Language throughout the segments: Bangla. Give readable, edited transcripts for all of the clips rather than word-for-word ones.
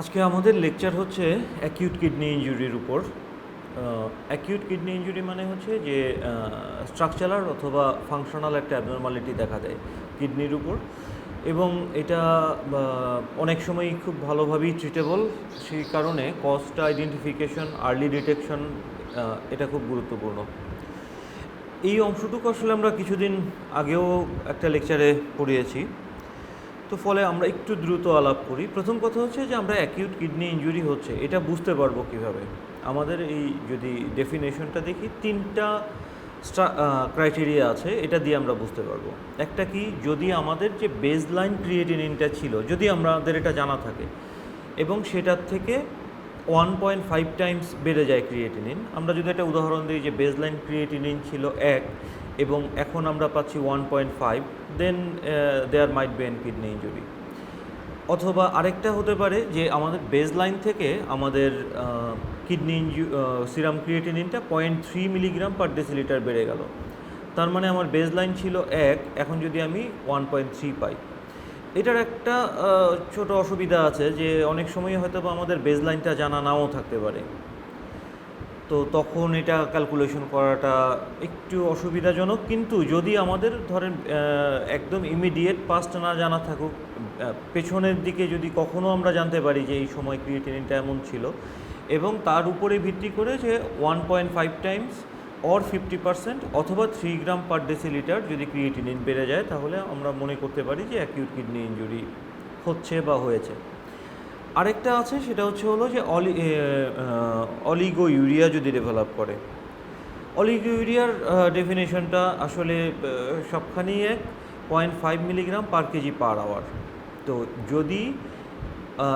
আজকে আমাদের লেকচার হচ্ছে অ্যাকিউট কিডনি ইনজুরির উপর। অ্যাকিউট কিডনি ইনজুরি মানে হচ্ছে যে স্ট্রাকচারাল অথবা ফাংশনাল একটা অ্যাবনর্মালিটি দেখা দেয় কিডনির উপর, এবং এটা অনেক সময়ই খুব ভালোভাবেই ট্রিটেবল। সেই কারণে কজটা আইডেন্টিফিকেশন, আর্লি ডিটেকশন এটা খুব গুরুত্বপূর্ণ। এই অংশটুকু আসলে আমরা কিছুদিন আগেও একটা লেকচারে পড়িয়েছি, তো ফলে আমরা একটু দ্রুত আলাপ করি। প্রথম কথা হচ্ছে যে আমরা অ্যাকিউট কিডনি ইনজুরি হচ্ছে এটা বুঝতে পারবো কীভাবে। আমাদের এই যদি ডেফিনেশনটা দেখি, তিনটা ক্রাইটেরিয়া আছে, এটা দিয়ে আমরা বুঝতে পারবো। একটা কি, যদি আমাদের যে বেসলাইন ক্রিয়েটিনিনটা ছিল যদি আমাদের এটা জানা থাকে এবং সেটার থেকে 1.5 টাইমস বেড়ে যায় ক্রিয়েটিনিন। আমরা যদি একটা উদাহরণ দিই যে বেসলাইন ক্রিয়েটিনিন ছিল 1 এবং এখন আমরা পাচ্ছি 1.5, then there might be an kidney injury. অথবা আরেকটা হতে পারে যে আমাদের বেসলাইন থেকে আমাদের কিডনি সিরাম ক্রিয়েটিনিনটা 0.3 মিলিগ্রাম পার ডেসিলিটার বেড়ে গেল। তার মানে আমার বেসলাইন ছিল 1, এখন যদি আমি 1.3 পাই। এটার একটা ছোট অসুবিধা আছে যে অনেক সময় হয়তো বা আমাদের বেসলাইনটা জানা নাও থাকতে পারে, তো তখন এটা ক্যালকুলেশন করাটা একটু অসুবিধাজনক। কিন্তু যদি আমাদের ধরেন একদম ইমিডিয়েট পাস্ট না জানা থাকুক, পেছনের দিকে যদি কখনও আমরা জানতে পারি যে এই সময় ক্রিয়েটিনিনটা এমন ছিল, এবং তার উপরে ভিত্তি করে যে 1.5 টাইমস অর 50% অথবা 3 গ্রাম পার ডেসিলিটার যদি ক্রিয়েটিনিন বেড়ে যায়, তাহলে আমরা মনে করতে পারি যে অ্যাকিউট কিডনি ইনজুরি হচ্ছে বা হয়েছে। আরেকটা আছে, সেটা হলো যে অলিগো ইউরিয়া যদি ডেভেলপ করে। অলিগো ইউরিয়ার ডেফিনেশনটা আসলে সবখানেই 0.5 milligram per KG per hour. তো যদি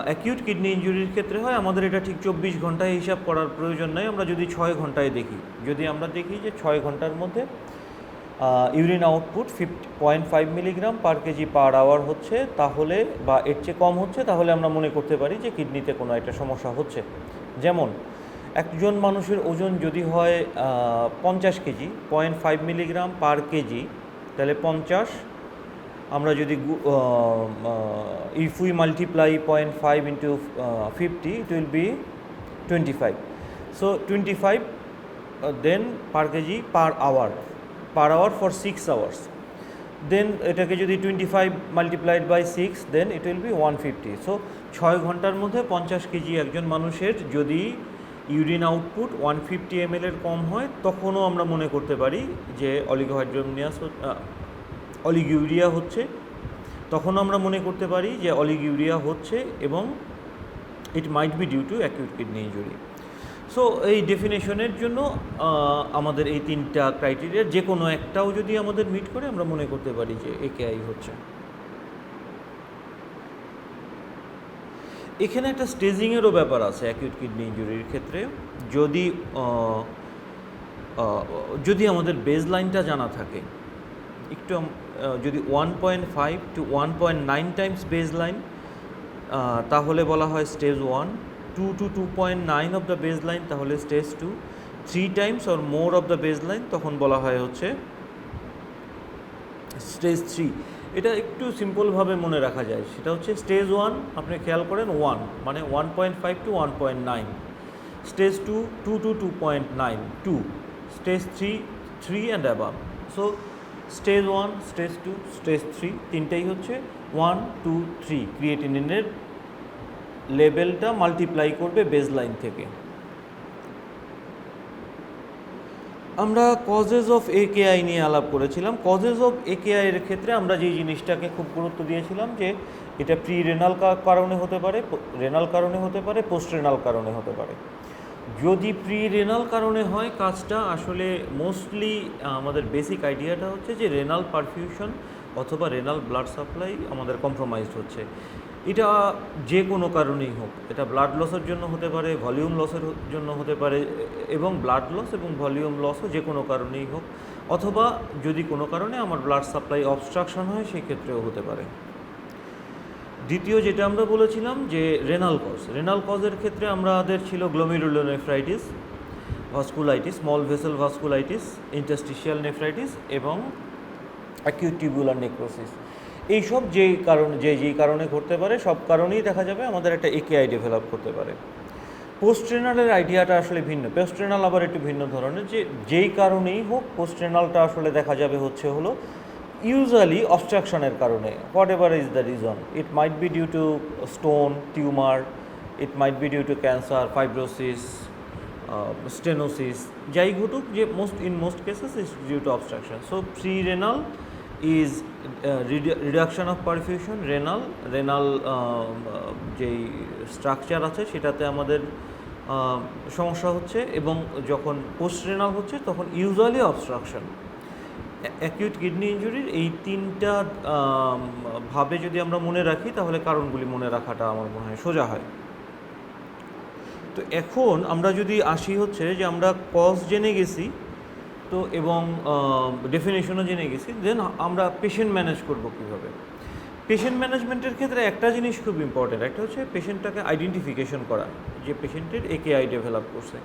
অ্যাকিউট কিডনি ইনজুরির ক্ষেত্রে হয়, আমাদের এটা ঠিক 24 ঘন্টায় হিসাব করার প্রয়োজন নাই। আমরা যদি 6 ঘন্টায় দেখি, যদি আমরা দেখি যে 6 ঘন্টার মধ্যে urine output 0.5 milligram per KG per hour হচ্ছে, তাহলে বা এর চেয়ে কম হচ্ছে, তাহলে আমরা মনে করতে পারি যে কিডনিতে কোনো একটা সমস্যা হচ্ছে। যেমন একজন মানুষের ওজন যদি হয় 50 কেজি, 0.5 মিলিগ্রাম পার কেজি, তাহলে 50, আমরা যদি if we multiply 0.5 into 50, it will be 25। So 25 then per KG per hour for 6 hours. দেন এটাকে যদি 25 multiplied by 6, then it will be 150। So 6 ঘন্টার মধ্যে 50 কেজি একজন মানুষের যদি ইউরিন আউটপুট 150 ml এর কম হয়, তখনও আমরা মনে করতে পারি যে অলিগিউরিয়া হচ্ছে। তখন আমরা মনে করতে পারি যে অলিগিউরিয়া হচ্ছে এবং it might be due to acute kidney injury. So এই ডেফিনেশনের জন্য আমাদের এই তিনটা ক্রাইটেরিয়ার যে কোনো একটাও যদি আমাদের মিট করে, আমরা মনে করতে পারি যে একেআই হচ্ছে। এখানে একটা স্টেজিংয়েরও ব্যাপার আছে অ্যাকিউট কিডনি ইনজুরির ক্ষেত্রে। যদি আমাদের বেসলাইনটা জানা থাকে, একটু যদি 1.5 টু 1.9 টাইমস বেসলাইন, তাহলে বলা হয় stage 1, 2 to 2.9 of the baseline, তাহলে stage 2, 3 times or more of the baseline, তখন বলা হয় হচ্ছে স্টেজ 3। এটা একটু সিম্পলভাবে মনে রাখা যায়, সেটা হচ্ছে স্টেজ 1, আপনি খেয়াল করেন 1 মানে 1.5 to 1.9, stage 2, 2 to 2.9, 2, stage 3, 3 and above. So stage 1, stage 2, stage 3, তিনটাই হচ্ছে 1, 2, 3 ক্রিয়েটিনিনের লেভেলটা মাল্টিপ্লাই করবে বেসলাইন থেকে। আমরা কজেস অফ একেআই নিয়ে আলাপ করেছিলাম। কজেস অফ একেআই এর ক্ষেত্রে আমরা যেই জিনিসটাকে খুব গুরুত্ব দিয়েছিলাম যে এটা প্রি রেনাল কারণে হতে পারে, রেনাল কারণে হতে পারে, পোস্ট রেনাল কারণে হতে পারে। যদি প্রি রেনাল কারণে হয়, কাজটা আসলে মোস্টলি আমাদের বেসিক আইডিয়াটা হচ্ছে যে রেনাল পারফিউশন অথবা রেনাল ব্লাড সাপ্লাই আমাদের কম্প্রোমাইজড হচ্ছে। এটা যে কোনো কারণেই হোক, এটা ব্লাড লসের জন্য হতে পারে, ভলিউম লসের জন্য হতে পারে, এবং ব্লাড লস এবং ভলিউম লসও যে কোনো কারণেই হোক, অথবা যদি কোনো কারণে আমার ব্লাড সাপ্লাই অবস্ট্রাকশন হয়, সেই ক্ষেত্রেও হতে পারে। দ্বিতীয় যেটা আমরা বলেছিলাম যে রেনাল কজের ক্ষেত্রে আমাদের ছিল glomerulonephritis, vasculitis, small vessel vasculitis, interstitial nephritis এবং অ্যাকিউট টিউবুলার নেক্রোসিস। এইসব যেই কারণে ঘটতে পারে সব কারণেই দেখা যাবে আমাদের একটা একেআই ডেভেলপ করতে পারে। পোস্ট রেনালের আইডিয়াটা আসলে ভিন্ন। পোস্ট রেনাল আবার একটু ভিন্ন ধরনের, যেই কারণেই হোক পোস্ট রেনালটা আসলে দেখা যাবে হলো ইউজুয়ালি অবস্ট্রাকশনের কারণে, whatever is the reason. It might be due to stone, tumour, it might be due to cancer, fibrosis, stenosis, যাই ঘটুক, যে most cases is due to obstruction. So pre renal is reduction of perfusion. Renal যেই স্ট্রাকচার আছে সেটাতে আমাদের সমস্যা হচ্ছে, এবং যখন পোস্ট রেনাল হচ্ছে তখন ইউজুয়ালি অবস্ট্রাকশন। অ্যাকিউট কিডনি ইনজুরির এই তিনটা ভাবে যদি আমরা মনে রাখি তাহলে কারণগুলি মনে রাখাটা আমার মনে হয় সোজা হয়। তো এখন আমরা যদি আসি যে আমরা কজ জেনে গেছি তো, এবং ডেফিনেশনও জেনে গেছি, দেন আমরা পেশেন্ট ম্যানেজ করব কীভাবে। পেশেন্ট ম্যানেজমেন্টের ক্ষেত্রে একটা জিনিস খুব ইম্পর্টেন্ট, একটা হচ্ছে পেশেন্টটাকে আইডেন্টিফিকেশন করা যে পেশেন্টের একেআই ডেভেলপ করছে।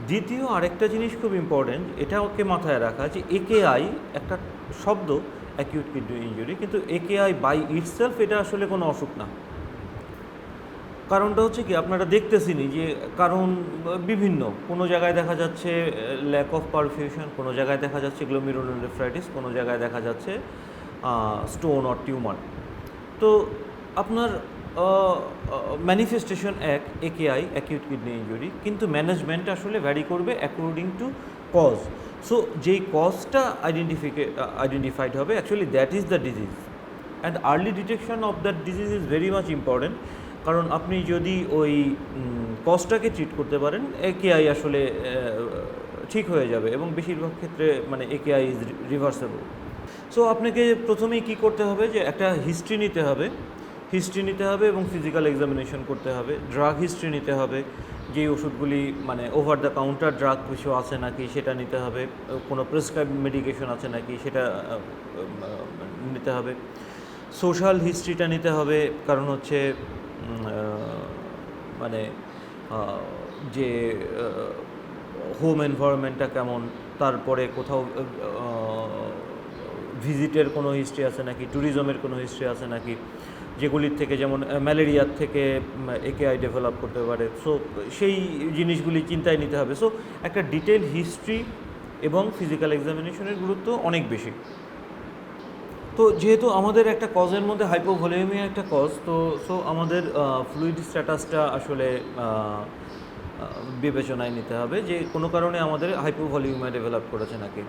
দ্বিতীয় আরেকটা জিনিস খুব ইম্পর্টেন্ট, এটাকে মাথায় রাখা যে একেআই একটা শব্দ, অ্যাকিউট কিডনি ইনজুরি, কিন্তু একেআই বাই ইটসেলফ এটা আসলে কোনো অসুখ না। কারণটা হচ্ছে কি, আপনারা দেখতেছিনি যে কারণ বিভিন্ন, কোনো জায়গায় দেখা যাচ্ছে ল্যাক অফ পারফিউশন, কোনো জায়গায় দেখা যাচ্ছে গ্লোমেরুলোনেফ্রাইটিস, কোনো জায়গায় দেখা যাচ্ছে স্টোন অর টিউমার। তো আপনার ম্যানিফেস্টেশন একেআই, অ্যাকিউট কিডনি ইনজুরি, কিন্তু ম্যানেজমেন্ট আসলে ভ্যারি করবে অ্যাকর্ডিং টু কজ। সো যেই কজটা আইডেন্টিফাইড হবে, actually that is the disease, and early detection of that disease is very much important. কারণ আপনি যদি ওই কজটাকে ট্রিট করতে পারেন, একেআই আসলে ঠিক হয়ে যাবে, এবং বেশিরভাগ ক্ষেত্রে মানে একেআই ইজ রিভার্সেবল। সো আপনাকে প্রথমেই কী করতে হবে, যে একটা হিস্ট্রি নিতে হবে এবং ফিজিক্যাল এক্সামিনেশন করতে হবে। ড্রাগ হিস্ট্রি নিতে হবে, যেই ওষুধগুলি মানে ওভার দ্য কাউন্টার ড্রাগ কিছু আছে নাকি সেটা নিতে হবে, কোনো প্রেসক্রাইব মেডিকেশন আছে নাকি সেটা নিতে হবে। সোশ্যাল হিস্ট্রিটা নিতে হবে, কারণ হচ্ছে মানে যে হোম এনভায়রনমেন্টটা কেমন, তারপরে কোথাও ভিজিটের কোনো হিস্ট্রি আছে নাকি, ট্যুরিজমের কোনো হিস্ট্রি আছে নাকি, যেগুলির থেকে যেমন ম্যালেরিয়ার থেকে একেআই ডেভেলপ করতে পারে। সো সেই জিনিসগুলি চিন্তায় নিতে হবে। সো একটা ডিটেল হিস্ট্রি এবং ফিজিক্যাল এক্সামিনেশনের গুরুত্ব অনেক বেশি। তো যেহেতু আমাদের একটা কজের মধ্যে হাইপোভলিউমিয়া একটা কজ, তো সো আমাদের ফ্লুইড স্ট্যাটাসটা আসলে বিবেচনায় নিতে হবে, যে কোনো কারণে আমাদের হাইপোভলিউমিয়া ডেভেলপ করেছে নাকি,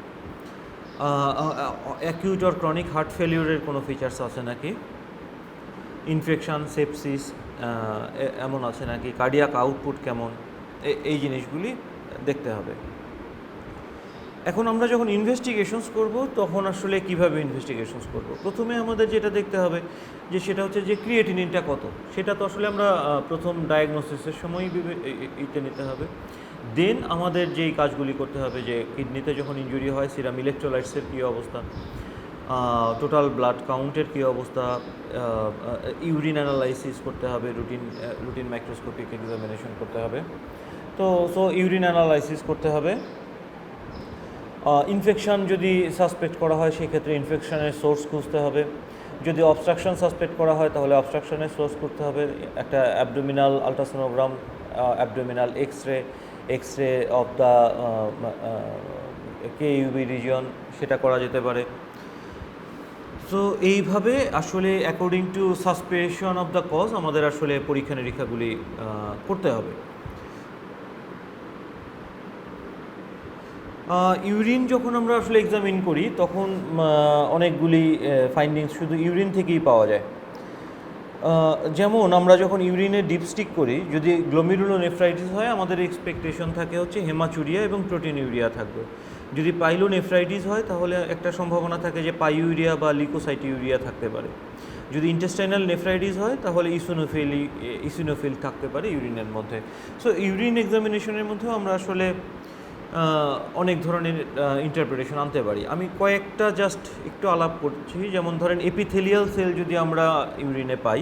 অ্যাকিউট অর ক্রনিক হার্ট ফেলিউরের কোনো ফিচার্স আছে নাকি, ইনফেকশান, সেপসিস এমন আছে নাকি, কার্ডিয়াক আউটপুট কেমন, এই জিনিসগুলি দেখতে হবে। এখন আমরা যখন ইনভেস্টিগেশনস করব তখন আসলে কীভাবে ইনভেস্টিগেশনস করব, প্রথমে আমাদের যেটা দেখতে হবে যে সেটা হচ্ছে যে ক্রিয়েটিনিনটা কত। সেটা তো আসলে আমরা প্রথম ডায়াগনোসিসের সময়ই নিতে হবে। দেন আমাদের যেই কাজগুলি করতে হবে, যে কিডনিতে যখন ইনজুরি হয় সিরাম ইলেকট্রোলাইটসের কী অবস্থা, টোটাল ব্লাড কাউন্টের কী অবস্থা, ইউরিন অ্যানালাইসিস করতে হবে, রুটিন মাইক্রোস্কোপিক এক্সামিনেশন করতে হবে। সো ইউরিন অ্যানালাইসিস করতে হবে। ইনফেকশান যদি সাসপেক্ট করা হয় সেক্ষেত্রে ইনফেকশানের সোর্স খুঁজতে হবে। যদি অবস্ট্রাকশন সাসপেক্ট করা হয় তাহলে অবস্ট্রাকশনের সোর্স করতে হবে। একটা abdominal ultrasonogram, abdominal X ray of the KUB region, সেটা করা যেতে পারে। সো এইভাবে আসলে according to suspicion of the cause আমাদের আসলে পরীক্ষা নিরীক্ষাগুলি করতে হবে। ইউরিন যখন আমরা আসলে এক্সামিন করি তখন অনেকগুলি ফাইন্ডিংস শুধু ইউরিন থেকেই পাওয়া যায়। যেমন আমরা যখন ইউরিনে ডিপস্টিক করি, যদি গ্লোমেরুলোনেফ্রাইটিস হয় আমাদের এক্সপেকটেশন থাকে হচ্ছে হেমাচুরিয়া এবং প্রোটিনিউরিয়া থাকবে। যদি পাইলোনেফ্রাইটিস হয় তাহলে একটা সম্ভাবনা থাকে যে পাইউরিয়া বা লিকোসাইটিউরিয়া থাকতে পারে। যদি ইন্টেস্টাইনাল নেফ্রাইটিস হয় তাহলে ইসিনোফিল থাকতে পারে ইউরিনের মধ্যে। সো ইউরিন এক্সামিনেশনের মধ্যেও আমরা আসলে অনেক ধরনের ইন্টারপ্রিটেশন আনতে পারি। আমি কয়েকটা জাস্ট একটু আলাপ করছি। যেমন ধরেন এপিথেলিয়াল সেল যদি আমরা ইউরিনে পাই,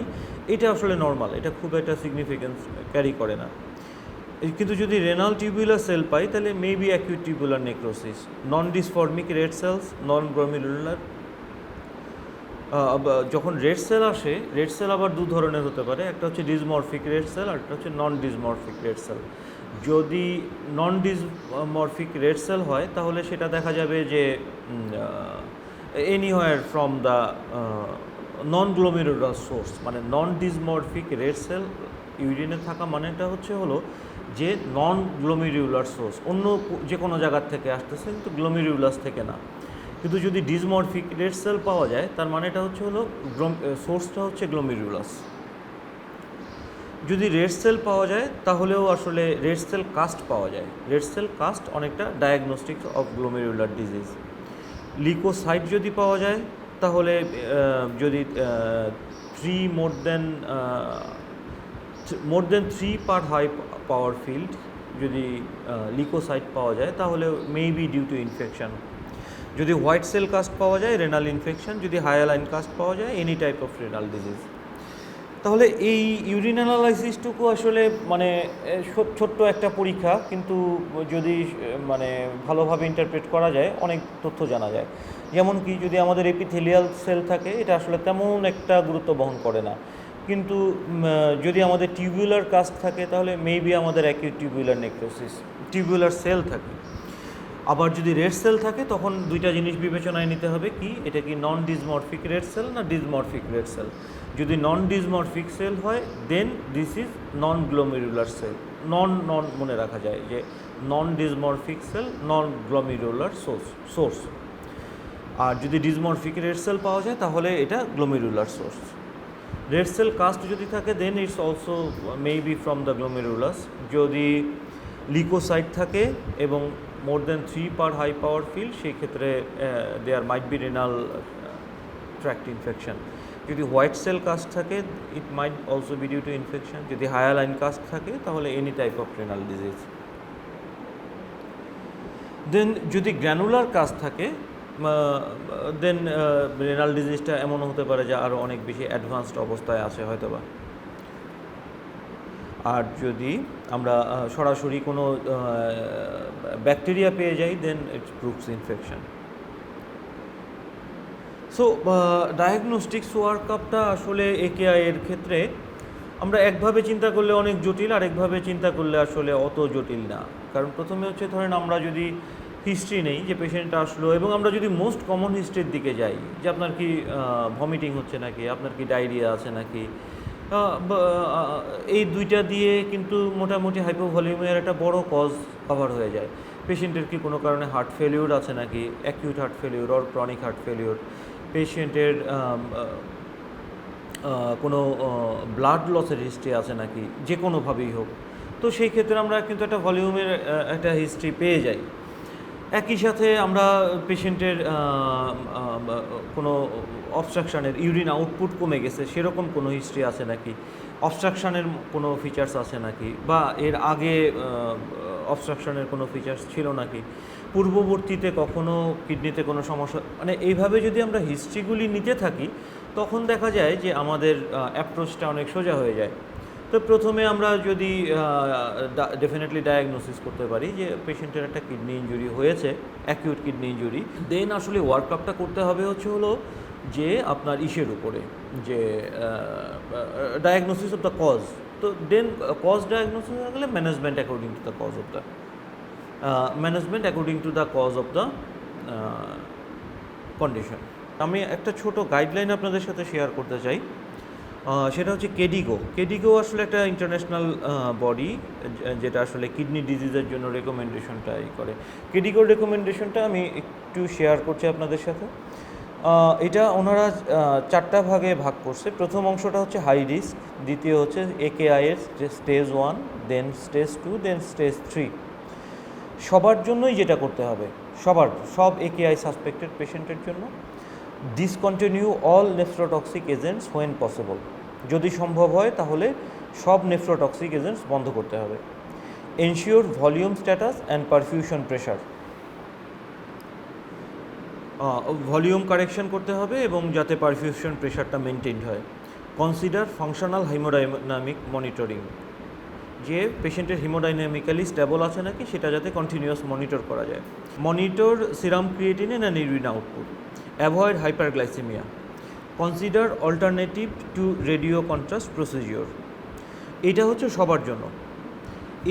এটা আসলে নর্মাল, এটা খুব একটা সিগনিফিকেন্স ক্যারি করে না। কিন্তু যদি রেনাল টিউবুলার সেল পাই তাহলে মেবি অ্যাকিউট টিউবুলার নেক্রোসিস, নন ডিসফর্মিক রেড সেলস, নন গ্লোমেরুলার যখন রেড সেল আসে, রেড সেল আবার দু ধরনের হতে পারে, একটা হচ্ছে ডিসমরফিক রেড সেল আর একটা হচ্ছে নন ডিসমরফিক রেড সেল। যদি নন ডিসমরফিক রেড সেল হয় তাহলে সেটা দেখা যাবে যে anywhere from the non glomerular source, মানে নন ডিসমরফিক রেড সেল ইউরিনে থাকা মানেটা হলো যে নন গ্লোমেরুলার সোর্স, অন্য যে কোনো জায়গার থেকে আসতেছে কিন্তু গ্লোমেরুলাস থেকে না। কিন্তু যদি ডিসমরফিক রেড সেল পাওয়া যায় তার মানেটা হলো সোর্সটা হচ্ছে গ্লোমেরুলাস। যদি রেড সেল পাওয়া যায় তাহলেও আসলে রেড সেল কাস্ট পাওয়া যায়। রেড সেল কাস্ট অনেকটা diagnostic of glomerular disease. Leucocyte যদি পাওয়া যায় তাহলে যদি মোর দেন 3 পার হাই পাওয়ার ফিল্ড যদি লিকোসাইট পাওয়া যায় তাহলে মেবি ডিউ টু ইনফেকশন। যদি হোয়াইট সেল কাস্ট পাওয়া যায় রেনাল ইনফেকশন, যদি হায়ালাইন কাস্ট পাওয়া যায় any type of renal disease. তাহলে এই ইউরিন অ্যানালাইসিসটুকু আসলে মানে ছোট্ট একটা পরীক্ষা, কিন্তু যদি মানে ভালোভাবে ইন্টারপ্রেট করা যায় অনেক তথ্য জানা যায়। যেমন কি যদি আমাদের এপিথেলিয়াল সেল থাকে এটা আসলে তেমন একটা গুরুত্ব বহন করে না, কিন্তু যদি আমাদের টিউবুলার কাস্ট থাকে তাহলে মেবি আমাদের acute tubular necrosis, tubular cell থাকে। আবার যদি রেড সেল থাকে তখন দুইটা জিনিস বিবেচনায় নিতে হবে, কি এটা কি নন ডিসমরফিক রেড সেল না ডিসমরফিক রেড সেল। যদি নন ডিসমরফিক সেল হয় then this is non glomerular cell. Non মনে রাখা যায় যে non dysmorphic cell non glomerular source. আর যদি ডিসমরফিক রেড সেল পাওয়া যায় তাহলে এটা glomerular source. Red cell cast যদি থাকে then it's also maybe from the glomerulus. যদি লিকোসাইট থাকে এবং মোর দেন 3 পার হাই পাওয়ার ফিল্ড সেই ক্ষেত্রে there might be renal tract infection. যদি হোয়াইট সেল কাস্ট থাকে it might also be due to infection. যদি হায়ালাইন কাস্ট থাকে তাহলে any type of renal disease. Then যদি গ্র্যানুলার কাস্ট থাকে দেন রেনাল ডিজিজটা এমন হতে পারে যে আরও অনেক বেশি অ্যাডভান্সড অবস্থায় আছে হয়তোবা। আর যদি আমরা সরাসরি কোনো ব্যাকটেরিয়া পেয়ে যাই then it's proves infection. So diagnostics ওয়ার্কআপটা আসলে একেআই এর ক্ষেত্রে আমরা একভাবে চিন্তা করলে অনেক জটিল, আর একভাবে চিন্তা করলে আসলে অত জটিল না। কারণ প্রথমে ধরেন আমরা যদি হিস্ট্রি নেই যে পেশেন্টটা আসলো, এবং আমরা যদি মোস্ট কমন হিস্ট্রির দিকে যাই যে আপনার কি ভমিটিং হচ্ছে নাকি, আপনার কি ডায়রিয়া আছে নাকি, এই দুইটা দিয়ে কিন্তু মোটামুটি হাইপোভলিউমের একটা বড় কজ কভার হয়ে যায়। পেশেন্টের কি কোনো কারণে হার্ট ফেলিওর আছে নাকি, acute heart failure or chronic heart failure, পেশেন্টের কোনো ব্লাড লসের হিস্ট্রি আছে নাকি, যে কোনোভাবেই হোক। তো সেই ক্ষেত্রে আমরা কিন্তু একটা ভলিউমের একটা হিস্ট্রি পেয়ে যাই। একই সাথে আমরা পেশেন্টের কোনো অবস্ট্রাকশানের ইউরিন আউটপুট কমে গেছে সেরকম কোনো হিস্ট্রি আছে নাকি, অবস্ট্রাকশানের কোনো ফিচার্স আছে নাকি, বা এর আগে অবস্ট্রাকশানের কোনো ফিচার্স ছিল নাকি, পূর্ববর্তীতে কখনো কিডনিতে কোনো সমস্যা, মানে এইভাবে যদি আমরা হিস্ট্রিগুলি নিতে থাকি তখন দেখা যায় যে আমাদের অ্যাপ্রোচটা অনেক সোজা হয়ে যায়। তো প্রথমে আমরা যদি ডেফিনেটলি ডায়াগনোসিস করতে পারি যে পেশেন্টের একটা কিডনি ইনজুরি হয়েছে, অ্যাকিউট কিডনি ইনজুরি, দেন আসলে ওয়ার্কআপটা করতে হবে হলো যে আপনার ইসের উপরে যে ডায়াগনোসিস অফ দ্য কজ। তো দেন কজ ডায়াগনোসিস হয়ে গেলে management according to the cause of the condition. আমি একটা ছোট গাইডলাইন আপনাদের সাথে শেয়ার করতে চাই, সেটা হচ্ছে কেডিগো। কেডিগো আসলে একটা ইন্টারন্যাশনাল বডি যেটা আসলে কিডনি ডিজিজের জন্য রেকমেন্ডেশনটা করে। কেডিগোর রেকমেন্ডেশনটা আমি একটু শেয়ার করছি আপনাদের সাথে। এটা ওনারা 4টা ভাগে ভাগ করছে। প্রথম অংশটা হচ্ছে হাই রিস্ক, দ্বিতীয় হচ্ছে একেআই এর স্টেজ 1, দেন স্টেজ 2, দেন স্টেজ 3। সবার জন্যই যেটা করতে হবে, সব একেআই সাসপেক্টেড পেশেন্টের জন্য, discontinue all nephrotoxic agents when possible. যদি সম্ভব হয় তাহলে সব নেফ্রোটক্সিক এজেন্টস বন্ধ করতে হবে। Ensure volume status and perfusion pressure, volume correction করতে হবে এবং যাতে পারফিউশন প্রেশারটা মেনটেনড হয়। কনসিডার ফাংশনাল হিমোডাইনামিক মনিটরিং, যে পেশেন্টের হিমোডাইনামিক্যালি স্টেবল আছে নাকি সেটা যাতে কন্টিনিউয়াস মনিটর করা যায়। Monitor serum creatinine and urine output. Avoid hyperglycaemia. Consider alternative to radio contrast procedure. এটা হচ্ছে সবার জন্য,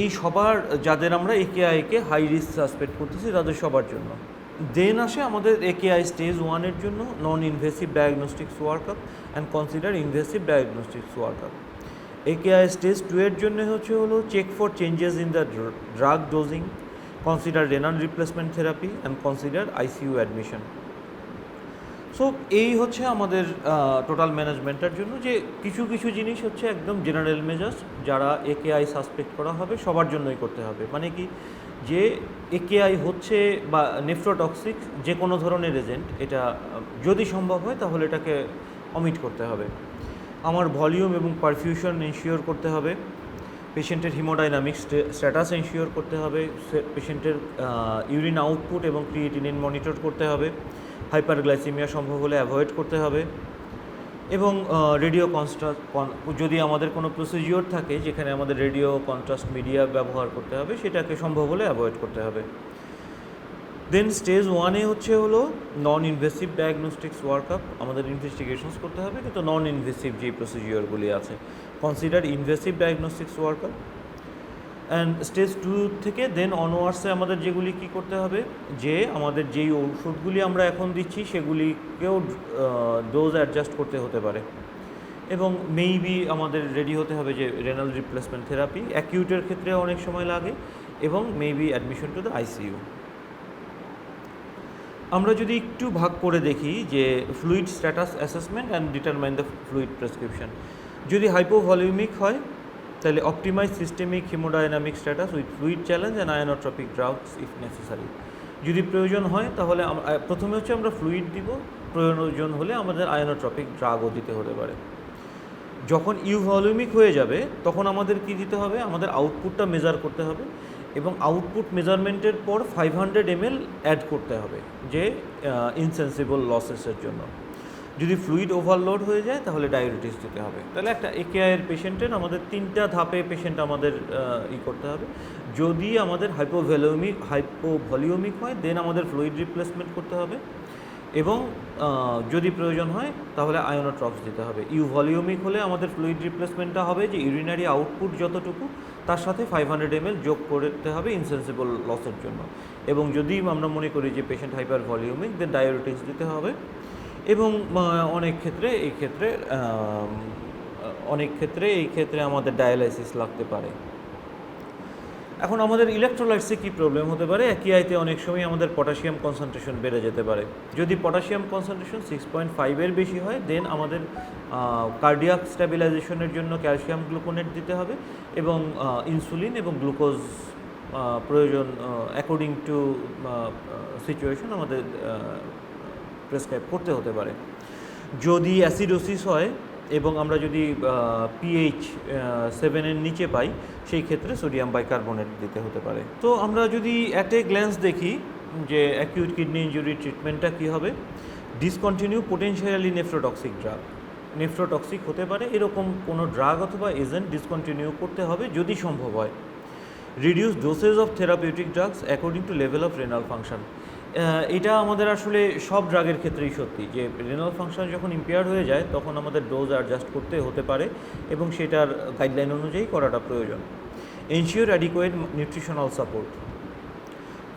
এই সবার যাদের আমরা একেআইকে হাই রিস্ক সাসপেক্ট করতেছি তাদের সবার জন্য। দেন আসে আমাদের একেআই স্টেজ 1-এর জন্য non invasive diagnostics workup and consider invasive diagnostics workup. AKI stage 2-এর জন্য হলো check for changes in the drug dosing, consider renal replacement therapy and consider ICU admission. So এই হচ্ছে আমাদের টোটাল ম্যানেজমেন্টের জন্য যে কিছু কিছু জিনিস হচ্ছে একদম জেনারেল মেজার্স, যারা একেআই সাসপেক্ট করা হবে সবার জন্যই করতে হবে। মানে কি, যে একেআই হচ্ছে বা নেফ্রোটক্সিক যে কোনো ধরনের এজেন্ট, এটা যদি সম্ভব হয় তাহলে এটাকে অমিট করতে হবে। আমার ভলিউম এবং পারফিউশন এনশিওর করতে হবে, পেশেন্টের হিমোডাইনামিক স্ট্যাটাস এনশিওর করতে হবে, পেশেন্টের ইউরিন আউটপুট এবং ক্রিয়েটিনিন মনিটর করতে হবে, হাইপারগ্লাইসেমিয়া সম্ভব হলে অ্যাভয়েড করতে হবে, এবং রেডিও কন্ট্রাস্ট যদি আমাদের কোনো প্রসিজিওর থাকে যেখানে আমাদের রেডিও কন্ট্রাস্ট মিডিয়া ব্যবহার করতে হবে সেটাকে সম্ভব হলে অ্যাভয়েড করতে হবে। দেন স্টেজ 1-এ হলো নন ইনভেসিভ ডায়াগনস্টিক্স ওয়ার্কআপ, আমাদের ইনভেস্টিগেশনস করতে হবে কিন্তু নন ইনভেসিভ যেই প্রসিজিওরগুলি আছে, consider invasive diagnostics workup. And stage 2 থেকে দেন অনওয়ার্ডসে আমাদের যেগুলি কী করতে হবে, যে আমাদের যেই ওষুধগুলি আমরা এখন দিচ্ছি সেগুলিকেও ডোজ অ্যাডজাস্ট করতে হতে পারে, এবং মেইবি আমাদের রেডি হতে হবে যে রেনাল রিপ্লেসমেন্ট থেরাপি অ্যাকিউটের ক্ষেত্রে অনেক সময় লাগে, এবং maybe admission to the ICU. আমরা যদি একটু ভাগ করে দেখি যে fluid status assessment and determine the fluid prescription. যদি হাইপোভলিউমিক হয় তাহলে optimise systemic haemodynamic status with fluid challenge and inotropic drugs if necessary. যদি প্রয়োজন হয় তাহলে প্রথমে আমরা ফ্লুইড দিব, প্রয়োজন হলে আমাদের আয়োনোট্রপিক ড্রাগও দিতে হতে পারে। যখন ইউভলিউমিক হয়ে যাবে তখন আমাদের কি দিতে হবে, আমাদের আউটপুটটা মেজার করতে হবে, এবং আউটপুট মেজারমেন্টের পর 500 ml অ্যাড করতে হবে যে ইনসেন্সিবল লসেসের জন্য। যদি ফ্লুইড ওভারলোড হয়ে যায় তাহলে ডায়াবেটিস দিতে হবে। তাহলে একটা একেআইয়ের পেশেন্টের আমাদের 3টা ধাপে পেশেন্ট আমাদের করতে হবে। যদি আমাদের হাইপোভলিউমিক হয় দেন আমাদের ফ্লুইড রিপ্লেসমেন্ট করতে হবে, এবং যদি প্রয়োজন হয় তাহলে আয়োনোট্রপস দিতে হবে। ইউভলিউমিক হলে আমাদের ফ্লুইড রিপ্লেসমেন্টটা হবে যে ইউরিনারি আউটপুট যতটুকু তার সাথে 500 ml যোগ করতে হবে ইনসেন্সিবল লসের জন্য। এবং যদি আমরা মনে করি যে পেশেন্ট হাইপার ভলিউমিক দেন ডায়াবেটিস দিতে হবে। এবং অনেক ক্ষেত্রে এই ক্ষেত্রে আমাদের ডায়ালাইসিস লাগতে পারে। এখন আমাদের ইলেকট্রোলাইটসে কী প্রবলেম হতে পারে, একেআইতে অনেক সময় আমাদের পটাশিয়াম কনসেন্ট্রেশন বেড়ে যেতে পারে। যদি পটাশিয়াম কনসেন্ট্রেশন 6.5-এর বেশি হয় দেন আমাদের কার্ডিয়াক স্ট্যাবিলাইজেশনের জন্য ক্যালসিয়াম গ্লুকোনেট দিতে হবে, এবং ইনসুলিন এবং গ্লুকোজ প্রয়োজন অ্যাকর্ডিং টু সিচুয়েশন আমাদের প্রেসক্রাইব করতে হতে পারে। যদি অ্যাসিডোসিস হয় এবং আমরা যদি পিএইচ 7-এর নিচে পাই সেই ক্ষেত্রে সোডিয়াম বাইকার্বনেট দিতে হতে পারে। তো আমরা যদি অ্যাট এ গ্ল্যান্স দেখি যে অ্যাকিউট কিডনি ইনজুরি ট্রিটমেন্টটা কী হবে, discontinue potentially nephrotoxic drug. Nephrotoxic হতে পারে এরকম কোনো ড্রাগ অথবা এজেন্ট ডিসকন্টিনিউ করতে হবে যদি সম্ভব হয়। Reduce dosage of therapeutic drugs according to level of renal function. এটা আমাদের আসলে সব ড্রাগের ক্ষেত্রেই সত্যি যে রেনাল ফাংশন যখন ইম্পেয়ার হয়ে যায় তখন আমাদের ডোজ অ্যাডজাস্ট করতে হতে পারে, এবং সেটার গাইডলাইন অনুযায়ী করাটা প্রয়োজন। Ensure adequate nutritional support.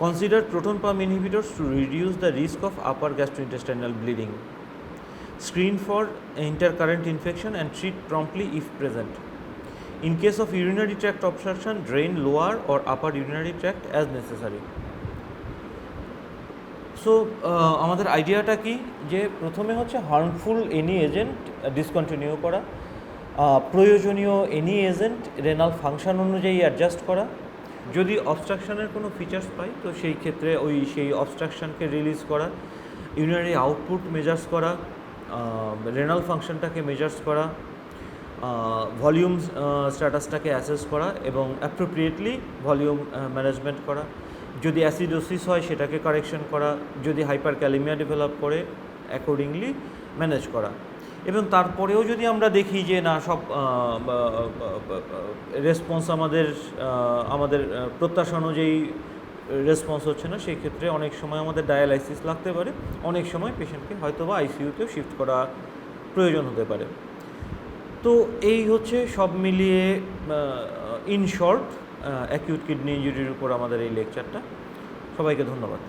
Consider proton pump inhibitors to reduce the risk of upper gastrointestinal bleeding. Screen for intercurrent infection and treat promptly if present. In case of urinary tract obstruction, drain lower or upper urinary tract as necessary. So আমাদের আইডিয়াটা কি, যে প্রথমে হার্মফুল এনি এজেন্ট ডিসকন্টিনিউ করা, প্রয়োজনীয় এনি এজেন্ট রেনাল ফাংশন অনুযায়ী অ্যাডজাস্ট করা, যদি অবস্ট্রাকশনের কোনো ফিচার্স পাই তো সেই ক্ষেত্রে সেই অবস্ট্রাকশনকে রিলিজ করা, ইউরিনারি আউটপুট মেজার্স করা, রেনাল ফাংশনটাকে মেজার্স করা, ভলিউম স্ট্যাটাসটাকে অ্যাসেস করা এবং অ্যাপ্রোপ্রিয়েটলি ভলিউম ম্যানেজমেন্ট করা। যদি অ্যাসিডোসিস হয় সেটাকে কারেকশন করা, যদি হাইপার ক্যালিমিয়া ডেভেলপ করে অ্যাকর্ডিংলি ম্যানেজ করা। এবং তারপরেও যদি আমরা দেখি যে না সব রেসপন্স আমাদের প্রত্যাশা অনুযায়ী রেসপন্স হচ্ছে না, সেই ক্ষেত্রে অনেক সময় আমাদের ডায়ালাইসিস লাগতে পারে, অনেক সময় পেশেন্টকে হয়তো বা আইসিইউতেও শিফট করা প্রয়োজন হতে পারে। তো এই হচ্ছে সব মিলিয়ে ইন শর্ট অ্যাকিউট কিডনি ইনজুরির উপর আমাদের এই লেকচারটা। সবাইকে ধন্যবাদ।